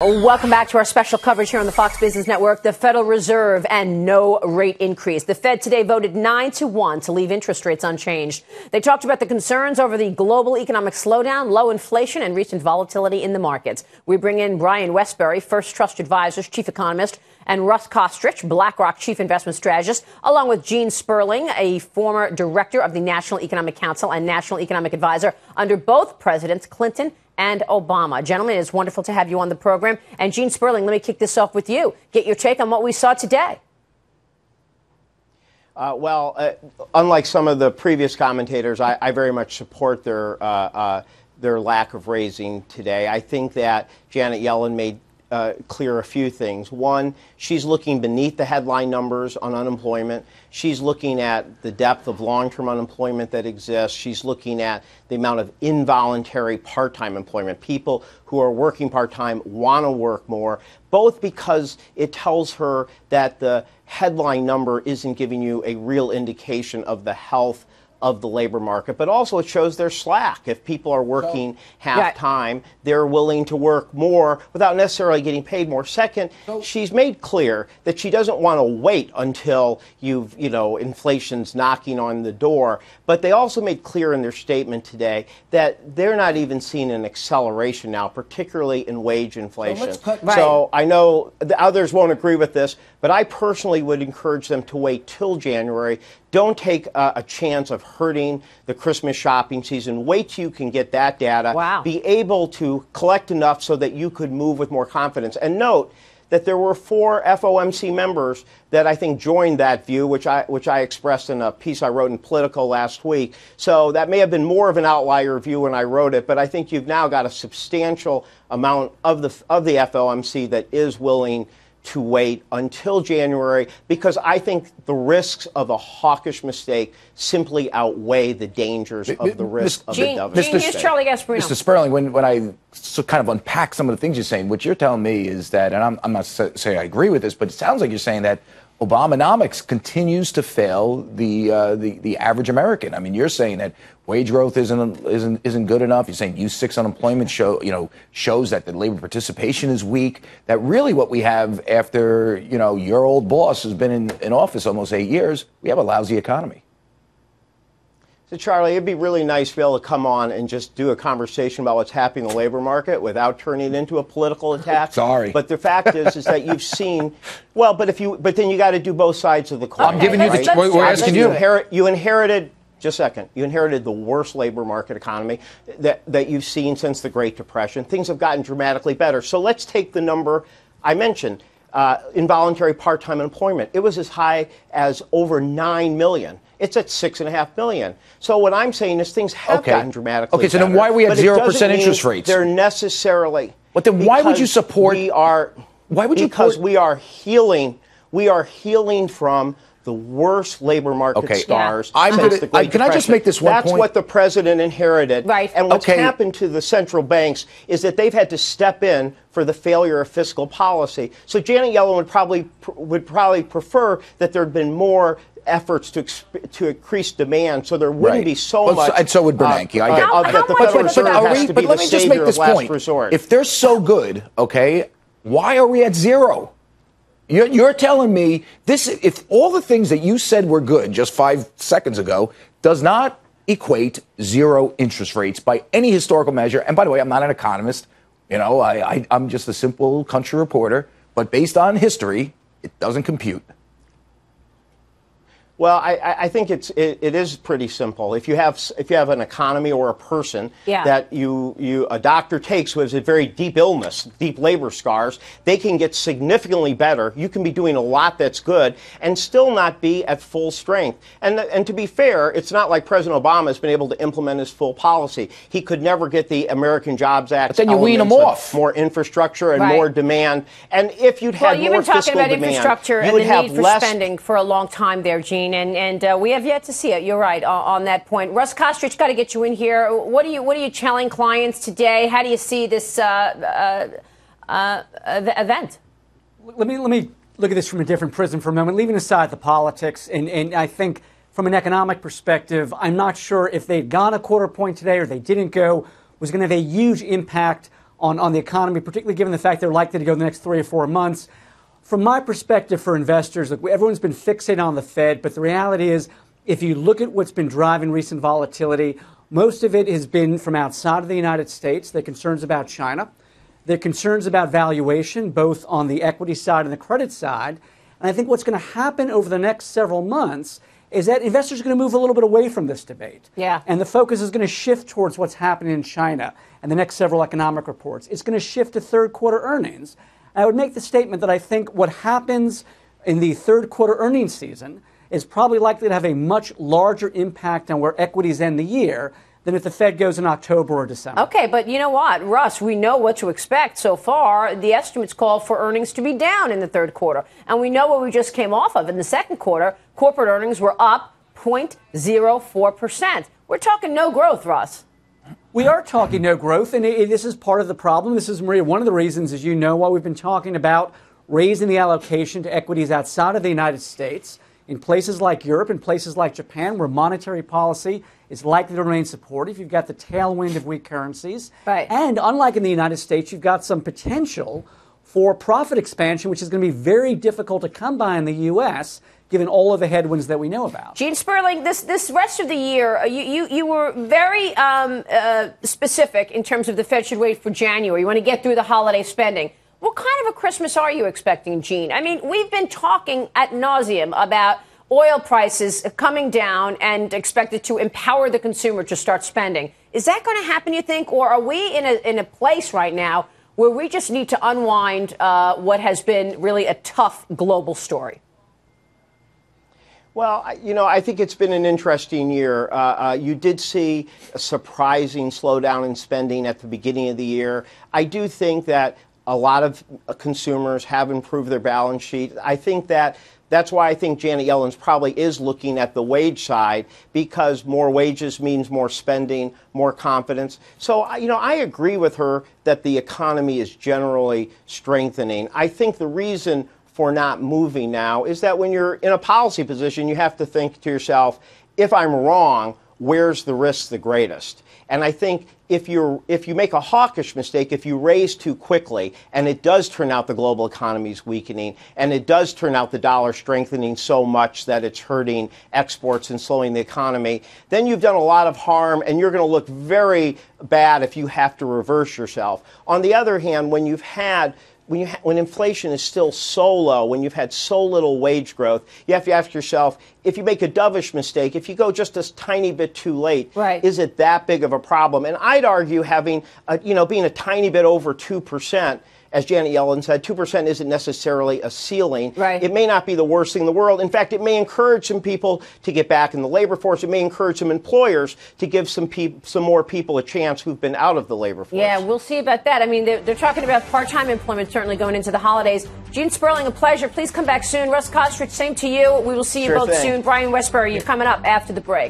Welcome back to our special coverage here on the Fox Business Network. The Federal Reserve and no rate increase. The Fed today voted 9-1 to leave interest rates unchanged. They talked about the concerns over the global economic slowdown, low inflation, and recent volatility in the markets. We bring in Brian Westbury, First Trust Advisors Chief Economist, and Russ Koesterich, BlackRock Chief Investment Strategist, along with Gene Sperling, a former director of the National Economic Council and National Economic Advisor under both Presidents Clinton and Obama. Gentlemen, it's wonderful to have you on the program. And Gene Sperling, let me kick this off with you. Get your take on what we saw today. Unlike some of the previous commentators, I very much support their lack of raising today. I think that Janet Yellen made clear a few things. One, she's looking beneath the headline numbers on unemployment. She's looking at the depth of long-term unemployment that exists. She's looking at the amount of involuntary part-time employment. People who are working part-time want to work more, both because it tells her that the headline number isn't giving you a real indication of the health of the labor market, but also it shows their slack. If people are working half-time, they're willing to work more without necessarily getting paid more. Second, she's made clear that she doesn't want to wait until inflation's knocking on the door. But they also made clear in their statement today that they're not even seeing an acceleration now, particularly in wage inflation. So I know the others won't agree with this, but I personally would encourage them to wait till January. Don't take a chance of hurting the Christmas shopping season. Wait till you can get that data. Wow. Be able to collect enough so that you could move with more confidence. And note that there were 4 FOMC members that I think joined that view, which I expressed in a piece I wrote in Politico last week. So that may have been more of an outlier view when I wrote it, but I think you've now got a substantial amount of the FOMC that is willing to wait until January, because I think the risks of a hawkish mistake simply outweigh the dangers of the risk of the dovish mistake. Charlie Gasparino. Mr. Sperling, when I kind of unpack some of the things you're saying, what you're telling me is that, and I'm not saying I agree with this, but it sounds like you're saying that Obamanomics continues to fail the average American. I mean, you're saying that wage growth isn't good enough. You're saying U6 unemployment shows that the labor participation is weak. That really what we have after your old boss has been in office almost 8 years. We have a lousy economy. So, Charlie, it'd be really nice to be able to come on and just do a conversation about what's happening in the labor market without turning it into a political attack. Sorry. But the fact is that you've seen, but then you got to do both sides of the coin. I'm giving you we're asking you. You inherited, just a second, you inherited the worst labor market economy that you've seen since the Great Depression. Things have gotten dramatically better. So let's take the number I mentioned, involuntary part-time employment. It was as high as over 9 million. It's at 6.5 million. So what I'm saying is things have gotten dramatically better. Okay, so then why are we at 0% interest rates? They're necessarily. But then why would you support? Because we are healing. We are healing from the worst labor market scars since the Great Depression. Can I just make this one point? That's what the president inherited. Right. And what's happened to the central banks is that they've had to step in for the failure of fiscal policy. So Janet Yellen would probably prefer that there had been more efforts to increase demand, so there wouldn't be so much. And so would Bernanke. I get that the Federal Reserve has to be the savior of last resort. If they're so good, why are we at 0? You're telling me if all the things that you said were good just 5 seconds ago does not equate 0 interest rates by any historical measure. And by the way, I'm not an economist. I'm just a simple country reporter. But based on history, it doesn't compute. Well, I think it is pretty simple. If you have an economy or a person that a doctor takes who has a very deep illness, deep labor scars, they can get significantly better. You can be doing a lot that's good and still not be at full strength. And to be fair, it's not like President Obama has been able to implement his full policy. He could never get the American Jobs Act. But then you wean him off. More infrastructure and more demand. And if you'd had more fiscal demand, you've been talking about infrastructure and the need for spending for a long time there, Gene. And we have yet to see it. You're right on that point. Russ Koesterich, got to get you in here. What are you telling clients today? How do you see this event? Let me look at this from a different prism for a moment, leaving aside the politics. And I think from an economic perspective, I'm not sure if they'd gone a quarter point today or they didn't go was going to have a huge impact on the economy, particularly given the fact they're likely to go the next 3 or 4 months. From my perspective for investors, look, everyone's been fixated on the Fed, but the reality is if you look at what's been driving recent volatility, most of it has been from outside of the United States. There are concerns about China. There are concerns about valuation, both on the equity side and the credit side. And I think what's going to happen over the next several months is that investors are going to move a little bit away from this debate. Yeah. And the focus is going to shift towards what's happening in China and the next several economic reports. It's going to shift to third quarter earnings. And I would make the statement that I think what happens in the third quarter earnings season is probably likely to have a much larger impact on where equities end the year than if the Fed goes in October or December. Okay, but you know what, Russ, we know what to expect so far. The estimates call for earnings to be down in the third quarter. And we know what we just came off of. In the second quarter, corporate earnings were up 0.04%. We're talking no growth, Russ. We are talking no growth, and this is part of the problem. This is, Maria, one of the reasons, as you know, why we've been talking about raising the allocation to equities outside of the United States, in places like Europe, in places like Japan, where monetary policy is likely to remain supportive. You've got the tailwind of weak currencies. Right. And unlike in the United States, you've got some potential for profit expansion, which is going to be very difficult to come by in the U.S., given all of the headwinds that we know about. Gene Sperling, this rest of the year, you were very specific in terms of the Fed should wait for January. You want to get through the holiday spending. What kind of a Christmas are you expecting, Gene? I mean, we've been talking ad nauseum about oil prices coming down and expected to empower the consumer to start spending. Is that going to happen, you think? Or are we in a place right now where we just need to unwind what has been really a tough global story? Well, I think it's been an interesting year. You did see a surprising slowdown in spending at the beginning of the year. I do think that a lot of consumers have improved their balance sheet. I think that's why I think Janet Yellen's probably is looking at the wage side, because more wages means more spending, more confidence. So, I agree with her that the economy is generally strengthening. I think the reason for not moving now is that when you're in a policy position, you have to think to yourself, if I'm wrong, where's the risk the greatest? And I think if you make a hawkish mistake, if you raise too quickly, and it does turn out the global economy is weakening, and it does turn out the dollar strengthening so much that it's hurting exports and slowing the economy, then you've done a lot of harm, and you're going to look very bad if you have to reverse yourself. On the other hand, when inflation is still so low, when you've had so little wage growth, you have to ask yourself, if you make a dovish mistake, if you go just a tiny bit too late, right, is it that big of a problem? And I'd argue being a tiny bit over 2%, as Janet Yellen said, 2% isn't necessarily a ceiling. Right. It may not be the worst thing in the world. In fact, it may encourage some people to get back in the labor force. It may encourage some employers to give some more people a chance who've been out of the labor force. Yeah, we'll see about that. I mean, they're talking about part-time employment certainly going into the holidays. Gene Sperling, a pleasure. Please come back soon. Russ Koesterich, same to you. We will see you both soon. Brian Westbury, you're coming up after the break.